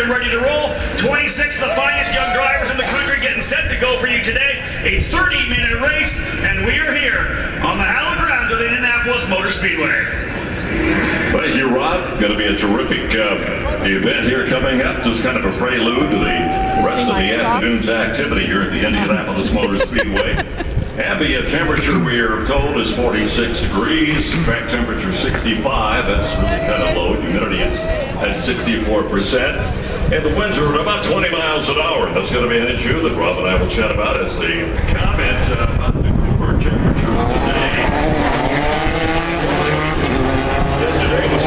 and ready to roll. 26 of the finest young drivers in the country getting set to go for you today. A 30-minute race, and we are here on the hallowed grounds of the Indianapolis Motor Speedway. Thank you, Rod. Going to be a terrific event here coming up. Just kind of a prelude to the rest of the afternoon's activity here at the Indianapolis Motor Speedway. Ambient temperature, we are told, is 46 degrees. Track temperature 65. That's really kind of low. Humidity is at 64%. And the winds are at about 20 miles an hour. That's going to be an issue that Rob and I will chat about as the comment about the cooler temperatures today. Yesterday was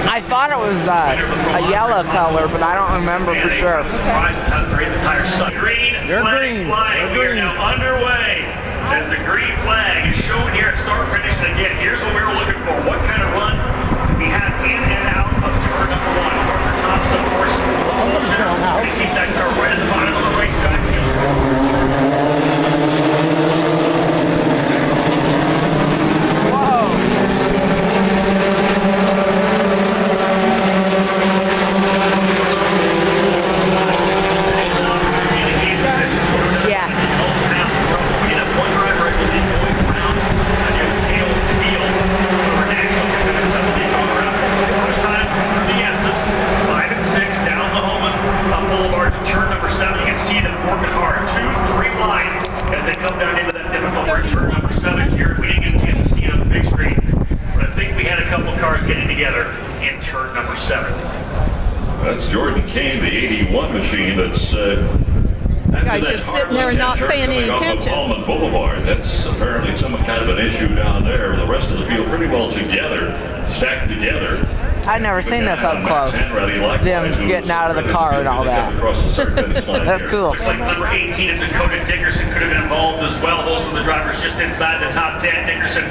I thought it was a yellow color, but I don't remember for sure. They're green. We are now underway as the green flag is shown here at start finish. And again, here's what we were looking for. What kind of run we have in and out of turn number one. Parker Thompson, of course, somebody's going out. To keep that car right at the bottom of the racetrack. Just sitting there and not paying any attention. Boulevard. That's apparently some kind of an issue down there. The rest of the field pretty well together, stacked together. I've never seen this up close. Them getting out of the car and all that. That's cool. Looks like number 18 of Dakota Dickerson could have been involved as well. Those are the drivers just inside the top 10. Dickerson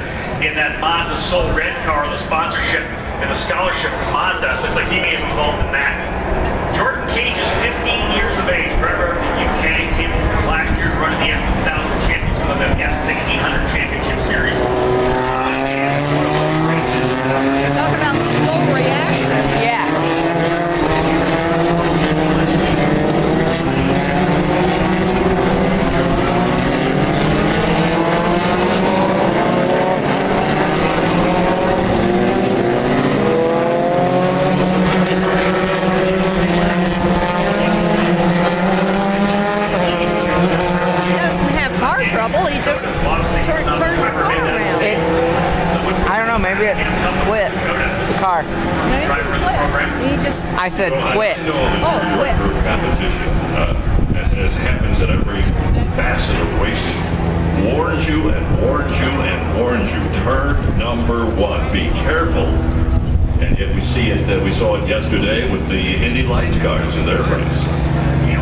in that Mazda Soul Red car, the sponsorship and the scholarship from Mazda. Looks like he may have been involved in that. Jordan Cage is 15 years of age, driver of the UK. Came over last year running the F1000 Championship of the F1600 Championship Series. Talk about slow reaction. Yeah. He just turned his car around. I don't know, maybe it quit the car. Maybe it quit. He just. I said quit. Oh, quit. Competition, as happens at every facet of racing, warns you and warns you and warns you. Turn number one. Be careful. And yet we see it. We saw it yesterday with the Indy Lights cars in their race.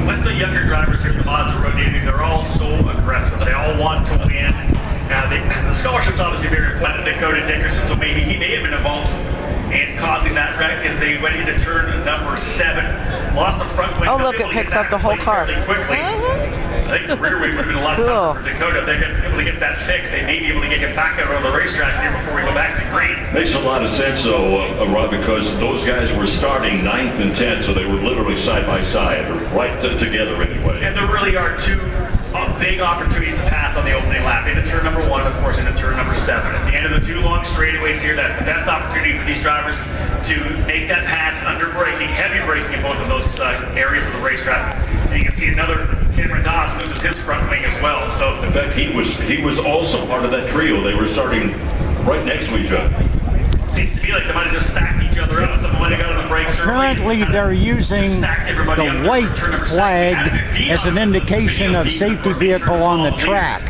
With the younger drivers here at the Mazda Road, they're all so aggressive. They all want to win. The scholarship's obviously very important to Dakota Dickerson, so maybe he may have been involved in causing that wreck as they went into turn number 7. Lost the front wing. Oh, look, it picks up the whole car. Quickly. I think the rear wing would have been a lot tougher for Dakota. If they're able to get that fixed, they may be able to get him back out on the racetrack here before we go back to green. Makes a lot of sense, though, Rob, because those guys were starting 9th and 10th, so they were literally side by side, right together anyway. And there really are two big opportunities to pass on the opening lap. Into turn number 1, and of course into turn number 7. At the end of the 2 long straightaways here, that's the best opportunity for these drivers to make that pass under braking, heavy braking in both of those areas of the racetrack. And you can see another Cameron Doss loses his front wing as well. So in fact, he was also part of that trio. They were starting right next to each other. Seems to be like they might have just stacked each other up. Someone might have got on the brakes early. Apparently, they're using the white flag as an indication of safety vehicle on the track.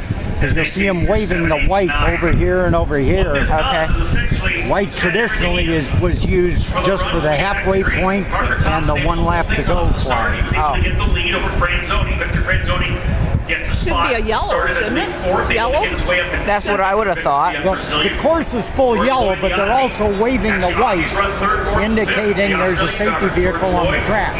because you'll see them waving the white over here and over here. Okay. White traditionally was used just for the halfway point and the one lap to go flag. To get the lead over Franzoni. Victor Franzoni gets a spot. Should be a yellow, shouldn't it? Yellow? That's what I would have thought. The course is full yellow, but they're also waving the white, indicating there's a safety vehicle on the track.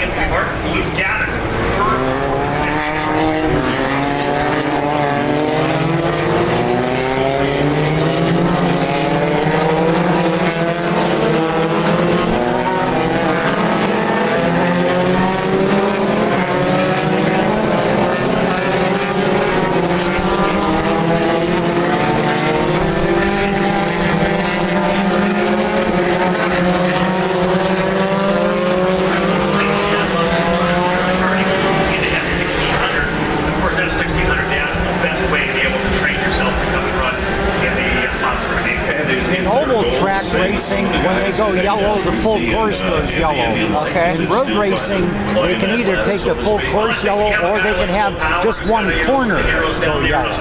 Racing, when they go yellow, the full course goes yellow. Okay. In road racing, they can either take the full course yellow or they can have just one corner go yellow.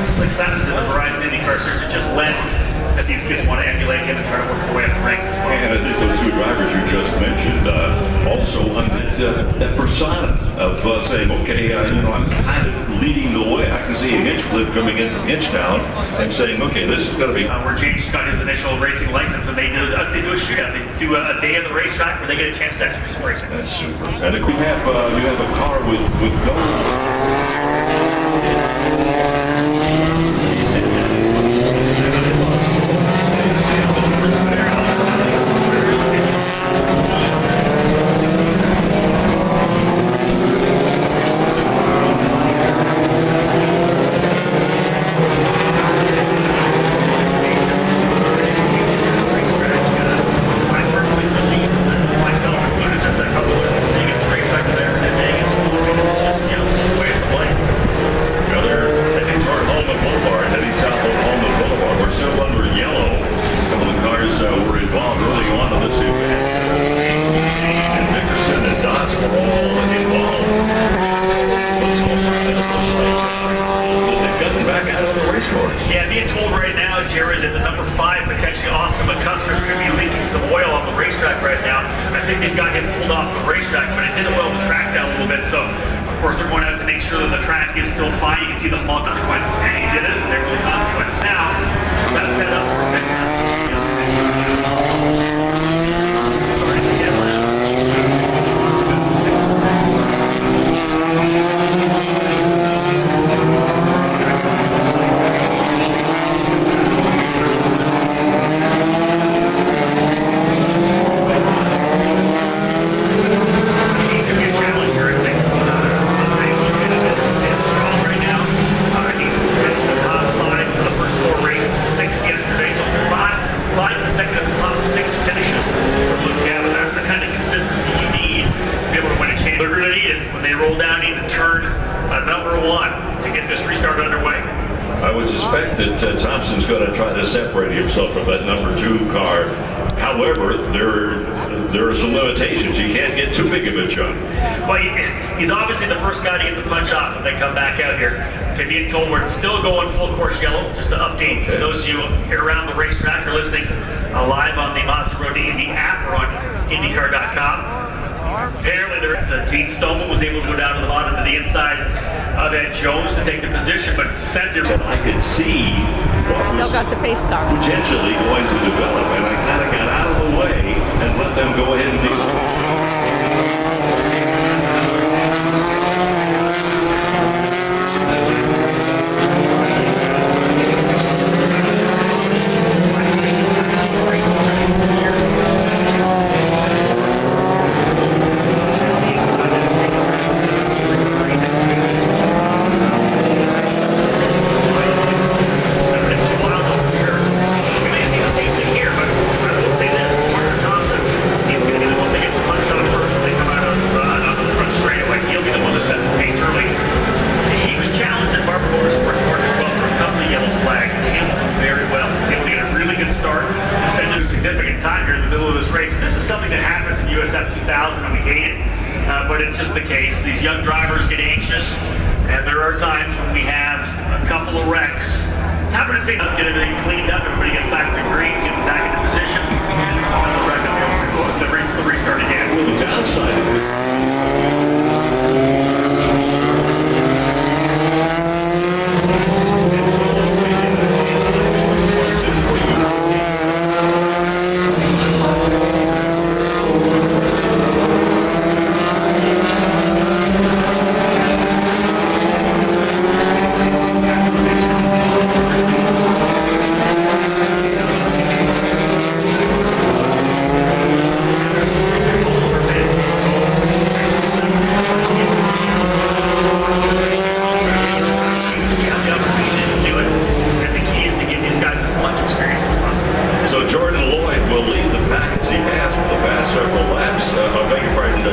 Successes in the Verizon IndyCar series, it just lends that these kids want to emulate him and try to work their way up the ranks as well. And I think those two drivers you just mentioned also that persona of saying, okay, I'm kind of leading the way. I can see a Hinchcliffe coming in from Hinchtown and saying, okay, this is going to be... where James got his initial racing license, and they do a shootout. They do a day of the racetrack where they get a chance to actually some racing. That's super. And you have a car with gold. Thompson's going to try to separate himself from that number 2 car. However, there are some limitations. You can't get too big of a jump. Well, he's obviously the first guy to get the punch off when they come back out here. Okay, being told we're still going full course yellow. Just to update for those of you here around the racetrack or listening live on the Mazda Road to Indy app or on IndyCar.com. Apparently, Dean Stoneman was able to go down to the bottom to the inside of Ed Jones to take the position, but since I could see what still got the pace car potentially going to develop, and I kind of got out of the way and let them go ahead and do it. We may see the same thing here, but I will say this: Thompson, he's going to get in USF 2000, and we hate it. But it's just the case. These young drivers get anxious, and there are times when we have a couple of wrecks. It's happened to say get everything cleaned up, everybody gets back to green, get back into position, and the wreck of the restart again. Well, the downside of this.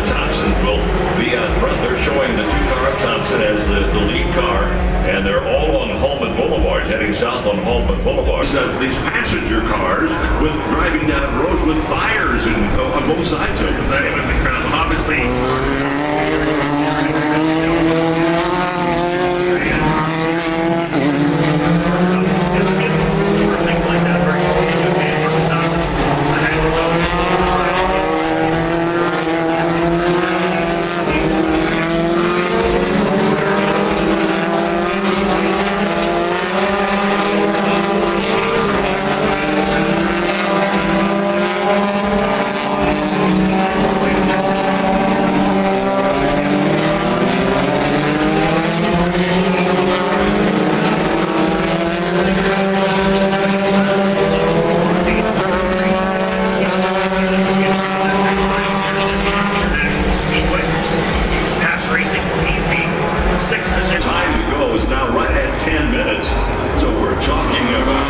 Thompson will be out front. They're showing the two car of Thompson as the lead car, and they're all on Holman Boulevard, heading south on Holman Boulevard. These passenger cars with driving down roads with fires on both sides of it. It was incredible. Obviously, time to go is now right at 10 minutes. So we're talking about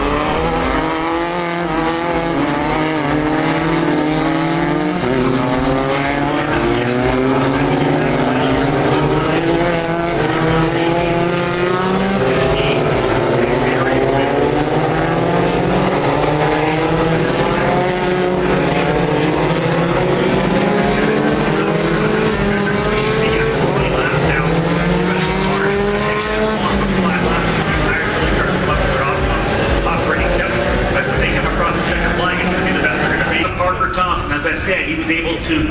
as I said, he was able to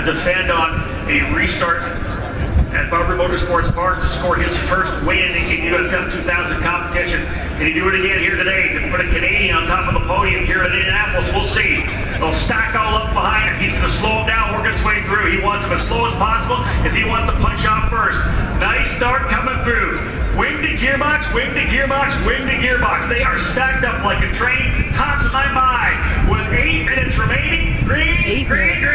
defend on a restart at Barbara Motorsports Park to score his first win in USF 2000 competition. Can he do it again here today to put a Canadian on top of the podium here at Indianapolis? We'll see. They'll stack all up behind him. He's going to slow him down, work his way through. He wants him as slow as possible because he wants to punch out first. Nice start coming through. Wing to gearbox, wing to gearbox, wing to gearbox. They are stacked up like a train. Thompson by with 8 minutes remaining. Green, green, green.